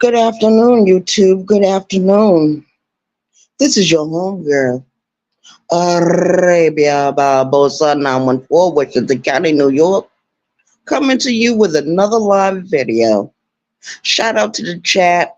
Good afternoon, YouTube. Good afternoon. This is your homegirl, Arabia Barbosa 914, Washington County, New York, coming to you with another live video. Shout out to the chat.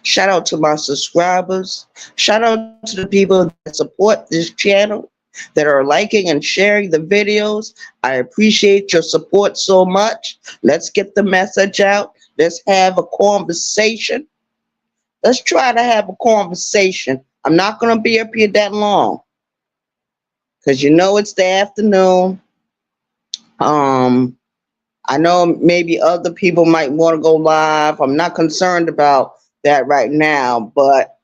Shout out to my subscribers. Shout out to the people that support this channel, that are liking and sharing the videos. I appreciate your support so much. Let's get the message out. Let's have a conversation. Let's try to have a conversation. I'm not going to be up here that long because you know it's the afternoon. Um, I know maybe other people might want to go live. I'm not concerned about that right now, but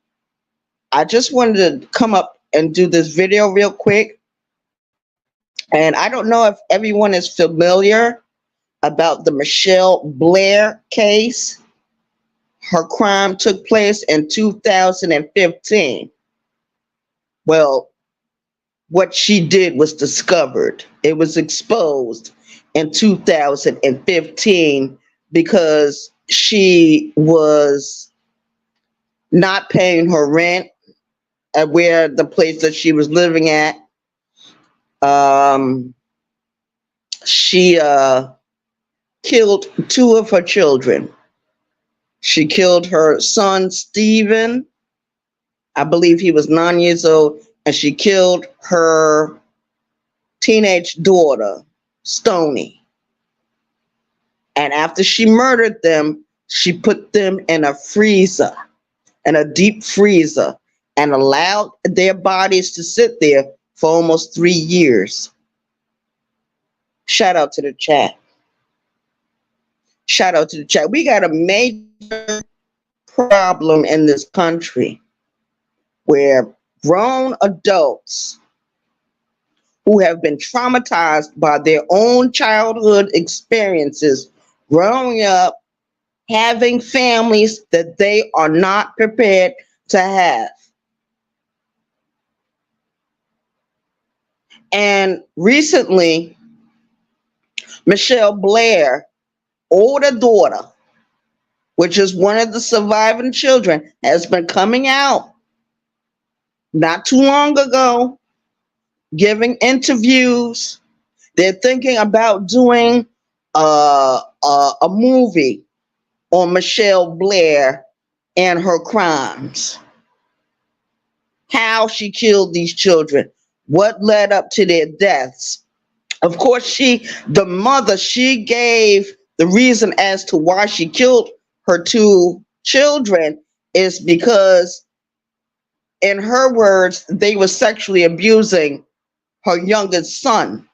I just wanted to come up and do this video real quick. And I don't know if everyone is familiar about the Michelle Blair case. Her crime took place in 2015. Well, what she did was discovered. It was exposed in 2015 because she was not paying her rent at where the place that she was living at. She killed two of her children. She killed her son, Stephen. I believe he was 9 years old, and she killed her teenage daughter, Stony. And after she murdered them, she put them in a freezer, in a deep freezer, and allowed their bodies to sit there for almost 3 years. Shout out to the chat. Shout out to the chat. We got a major problem in this country where grown adults who have been traumatized by their own childhood experiences growing up, having families that they are not prepared to have. And recently, Michelle Blair, older daughter, which is one of the surviving children, has been coming out not too long ago, giving interviews. They're thinking about doing a movie on Michelle Blair and her crimes. How she killed these children, what led up to their deaths. Of course, the mother, she gave the reason as to why she killed her two children is because, in her words, they were sexually abusing her youngest son,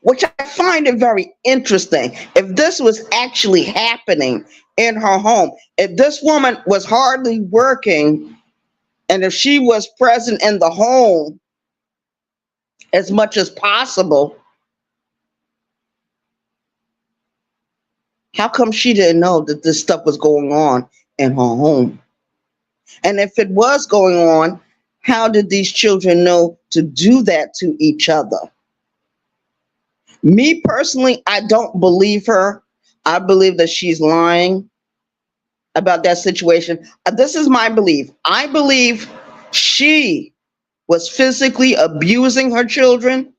which I find it very interesting. If this was actually happening in her home, if this woman was hardly working, and if she was present in the home as much as possible, how come she didn't know that this stuff was going on in her home? And if it was going on, how did these children know to do that to each other? Me personally, I don't believe her. I believe that she's lying about that situation. This is my belief. I believe she was physically abusing her children.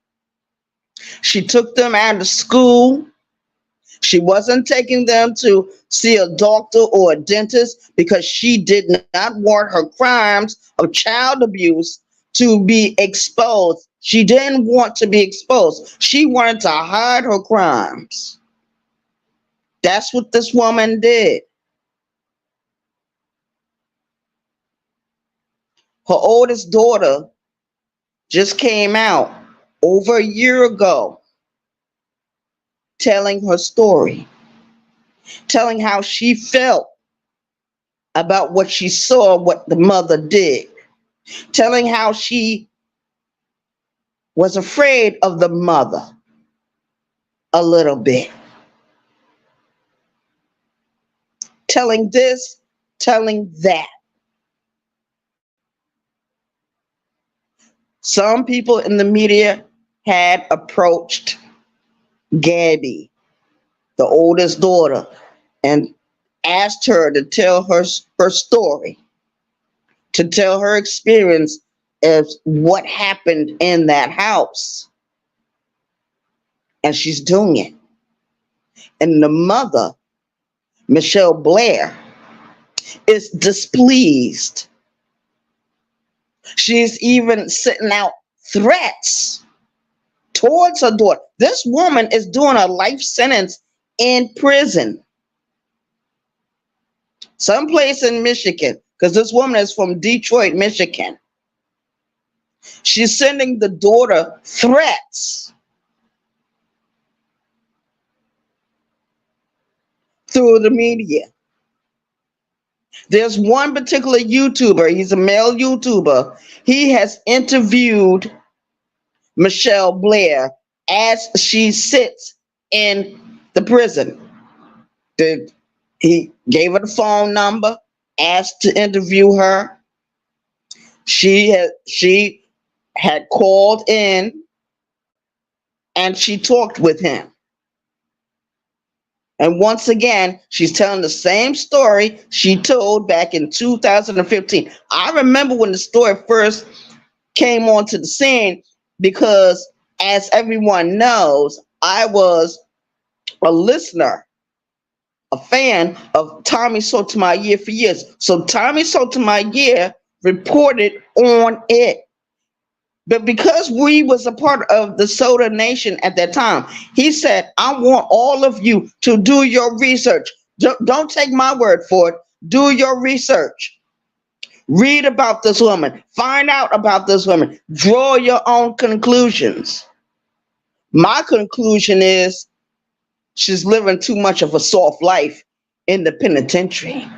She took them out of school. She wasn't taking them to see a doctor or a dentist because she did not want her crimes of child abuse to be exposed. She didn't want to be exposed. She wanted to hide her crimes. That's what this woman did. Her oldest daughter just came out over a year ago telling her story, telling how she felt about what she saw, what the mother did, telling how she was afraid of the mother a little bit, telling this, telling that. Some people in the media had approached Gabby, the oldest daughter, and asked her to tell her story, to tell her experience of what happened in that house. And she's doing it. And the mother, Michelle Blair, is displeased. She's even sending out threats towards her daughter. This woman is doing a life sentence in prison, someplace in Michigan, because this woman is from Detroit, Michigan. She's sending the daughter threats through the media. There's one particular YouTuber, he's a male YouTuber. He has interviewed Michelle Blair as she sits in the prison. He gave her the phone number, asked to interview her. She had called in and she talked with him. And once again, she's telling the same story she told back in 2015. I remember when the story first came onto the scene because, as everyone knows, I was a listener, a fan of Tommy Sotomayor for years. So Tommy Sotomayor reported on it. But because we was a part of the Soda Nation at that time, he said, I want all of you to do your research. Don't take my word for it. Do your research. Read about this woman. Find out about this woman. Draw your own conclusions. My conclusion is she's living too much of a soft life in the penitentiary.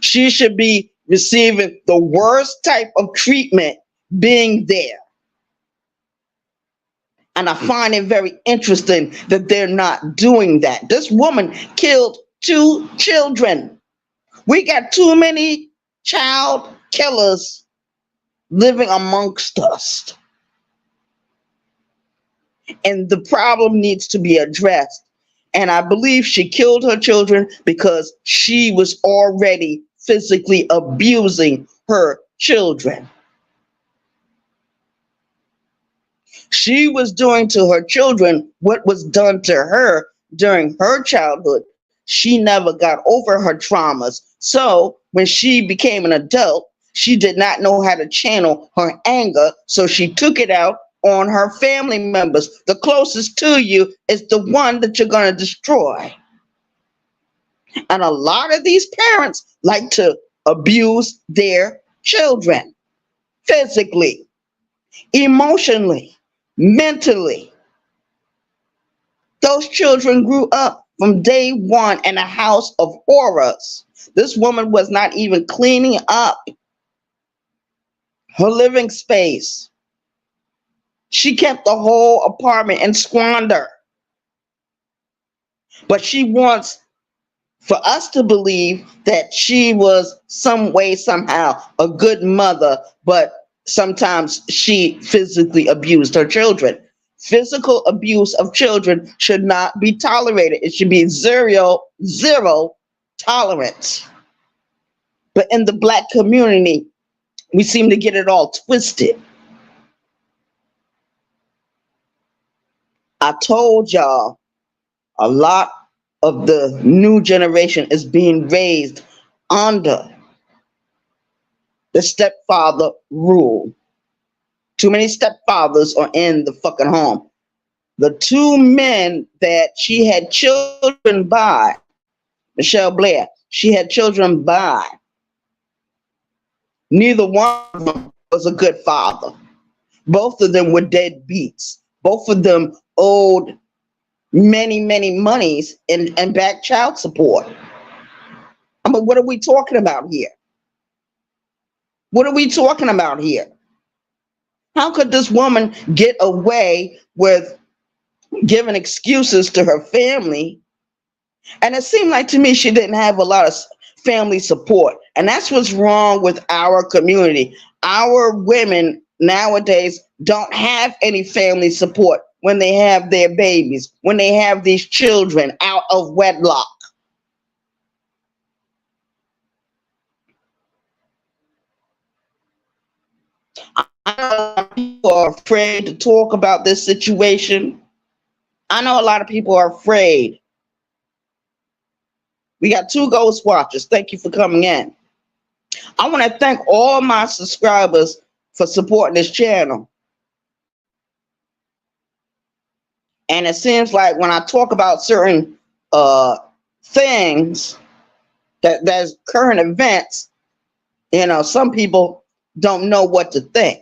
She should be receiving the worst type of treatment being there. And I find it very interesting that they're not doing that. This woman killed 2 children. We got too many child killers living amongst us. And the problem needs to be addressed. And I believe she killed her children because she was already physically abusing her children. She was doing to her children what was done to her during her childhood. She never got over her traumas. So when she became an adult, she did not know how to channel her anger. So she took it out on her family members. The closest to you is the one that you're going to destroy. And a lot of these parents like to abuse their children physically, emotionally, mentally. Those children grew up from day one in a house of horrors. This woman was not even cleaning up her living space. She kept the whole apartment in squander. But she wants for us to believe that she was some way, somehow a good mother, but sometimes she physically abused her children. Physical abuse of children should not be tolerated. It should be zero tolerance. But in the Black community, we seem to get it all twisted. I told y'all a lot of the new generation is being raised under the stepfather rule. Too many stepfathers are in the fucking home. The 2 men that she had children by, Michelle Blair, she had children by, neither one of them was a good father. Both of them were deadbeats. Both of them owed many monies and back child support. I mean, what are we talking about here? What are we talking about here? How could this woman get away with giving excuses to her family? And it seemed like to me she didn't have a lot of family support. And that's what's wrong with our community. Our women nowadays don't have any family support when they have their babies, when they have these children out of wedlock. I know a lot of people are afraid to talk about this situation. I know a lot of people are afraid. We got 2 ghost watchers. Thank you for coming in. I want to thank all my subscribers for supporting this channel. And it seems like when I talk about certain things that's current events, some people don't know what to think.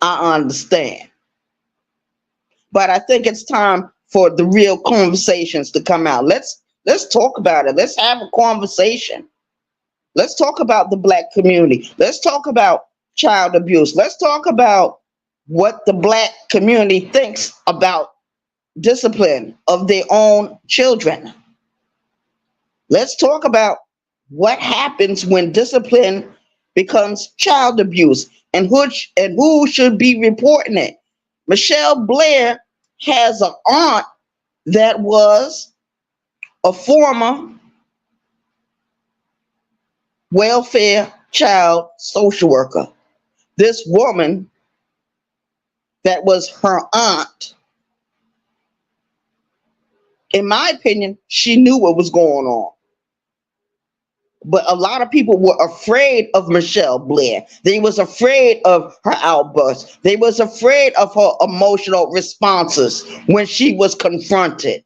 I understand. But I think it's time for the real conversations to come out. Let's talk about it. Let's have a conversation. Let's talk about the Black community. Let's talk about child abuse. Let's talk about what the Black community thinks about discipline of their own children. Let's talk about what happens when discipline becomes child abuse and who should be reporting it. Michelle Blair has an aunt that was a former welfare child social worker. This woman that was her aunt, in my opinion, she knew what was going on. But a lot of people were afraid of Michelle Blair. They was afraid of her outbursts. They was afraid of her emotional responses when she was confronted.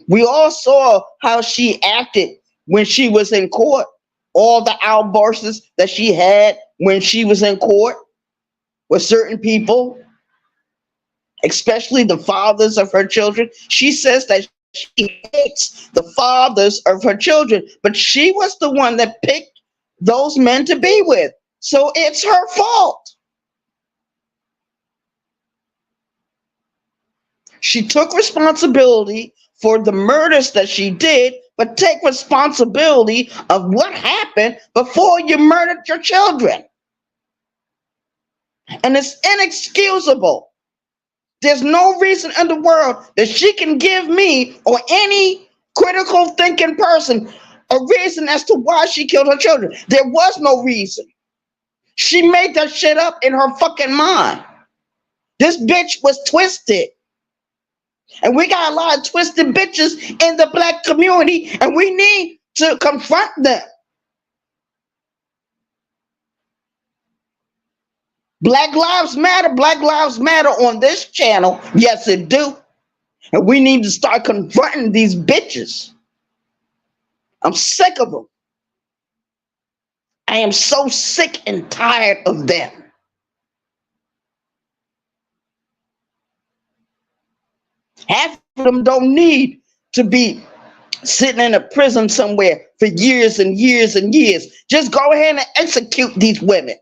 We all saw how she acted when she was in court. All the outbursts that she had when she was in court with certain people, especially the fathers of her children. She says that she hates the fathers of her children, but she was the one that picked those men to be with. So it's her fault. She took responsibility for the murders that she did, but take responsibility of what happened before you murdered your children. And it's inexcusable. There's no reason in the world that she can give me or any critical thinking person a reason as to why she killed her children. There was no reason. She made that shit up in her fucking mind. This bitch was twisted. And we got a lot of twisted bitches in the Black community, and we need to confront them. Black Lives Matter. Black Lives Matter on this channel. Yes, it do. And we need to start confronting these bitches. I'm sick of them. I am so sick and tired of them. Half of them don't need to be sitting in a prison somewhere for years and years and years. Just go ahead and execute these women.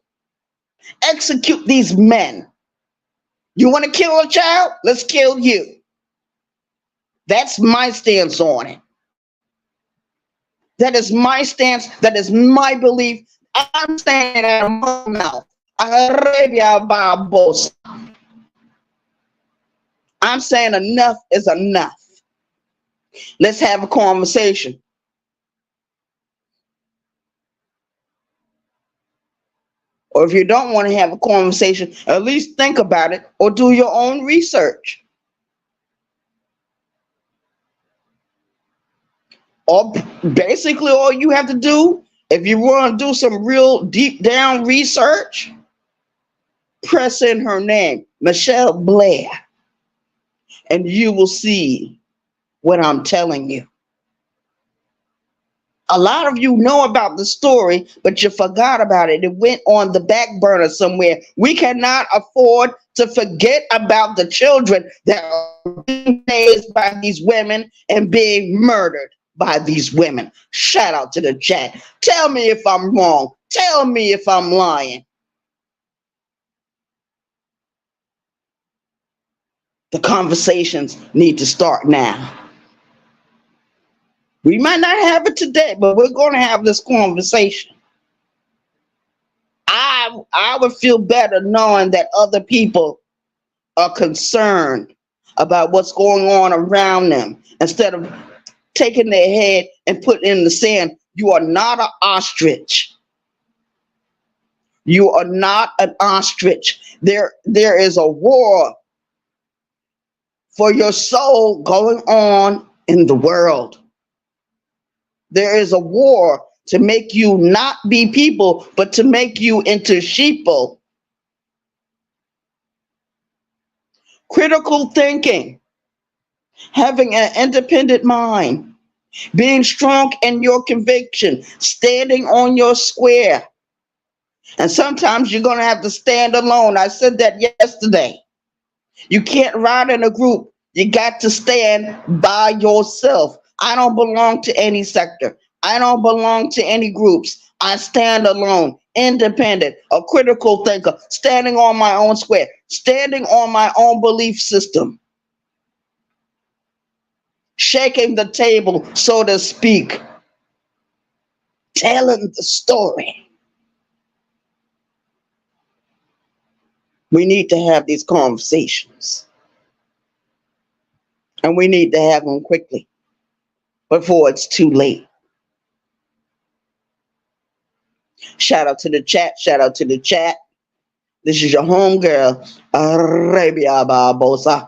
Execute these men. You want to kill a child? Let's kill you. That's my stance on it. That is my stance. That is my belief. I'm saying it out of my mouth. I'm saying enough is enough. Let's have a conversation. Or if you don't want to have a conversation, at least think about it or do your own research. Or basically all you have to do, if you want to do some real deep down research, press in her name, Michelle Blair, and you will see what I'm telling you. A lot of you know about the story, but you forgot about it. It went on the back burner somewhere. We cannot afford to forget about the children that are being raised by these women and being murdered by these women. Shout out to the chat. Tell me if I'm wrong. Tell me if I'm lying. The conversations need to start now. We might not have it today, but we're going to have this conversation. I I would feel better knowing that other people are concerned about what's going on around them instead of taking their head and putting it in the sand. You are not an ostrich. You are not an ostrich. There is a war for your soul going on in the world. There is a war to make you not be people, but to make you into sheeple. Critical thinking, having an independent mind, being strong in your conviction, standing on your square. And sometimes you're going to have to stand alone. I said that yesterday. You can't ride in a group. You got to stand by yourself. I don't belong to any sector. I don't belong to any groups. I stand alone, independent, a critical thinker, standing on my own square, standing on my own belief system, shaking the table, so to speak, telling the story. We need to have these conversations, and we need to have them quickly before it's too late. Shout out to the chat. Shout out to the chat. This is your homegirl, Arabia Barbosa,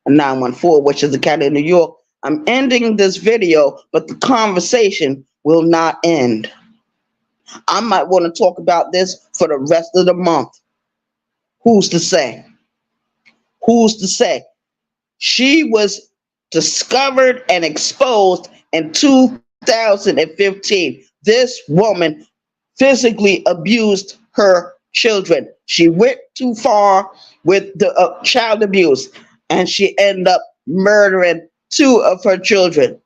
914, which is the county of New York. I'm ending this video, but the conversation will not end. I might want to talk about this for the rest of the month. Who's to say? Who's to say? She was discovered and exposed in 2015. This woman physically abused her children. She went too far with the child abuse, and she ended up murdering 2 of her children.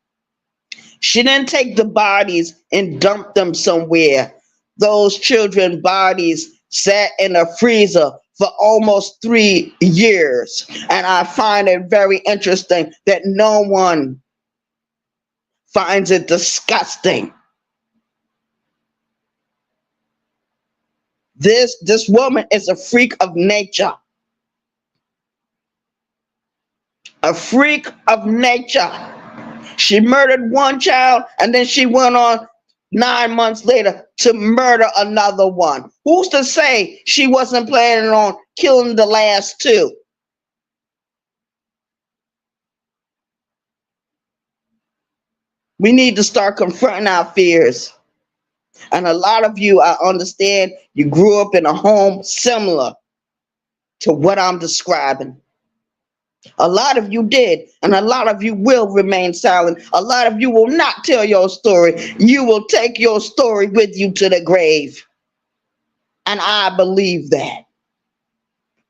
She didn't take the bodies and dump them somewhere. Those children's bodies sat in a freezer for almost 3 years. And I find it very interesting that no one finds it disgusting. This woman is a freak of nature. A freak of nature. She murdered 1 child, and then she went on 9 months later to murder another one. Who's to say she wasn't planning on killing the last 2? We need to start confronting our fears. And a lot of you, I understand, you grew up in a home similar to what I'm describing. A lot of you did, and a lot of you will remain silent. A lot of you will not tell your story. You will take your story with you to the grave. And I believe that.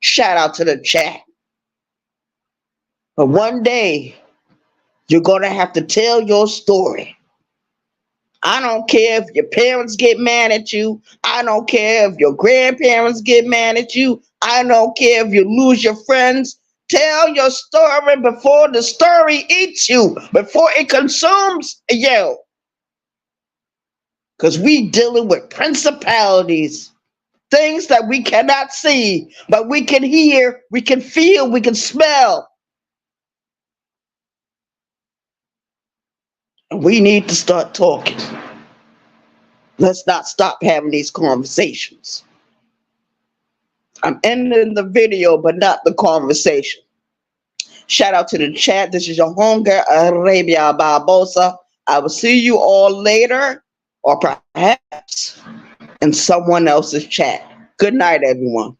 Shout out to the chat. But one day, you're going to have to tell your story. I don't care if your parents get mad at you. I don't care if your grandparents get mad at you. I don't care if you lose your friends. Tell your story before the story eats you, before it consumes you. Because we dealing with principalities, things that we cannot see, but we can hear, we can feel, we can smell. And we need to start talking. Let's not stop having these conversations. I'm ending the video, but not the conversation. Shout out to the chat. This is your homegirl, Arabia Barbosa. I will see you all later, or perhaps in someone else's chat. Good night, everyone.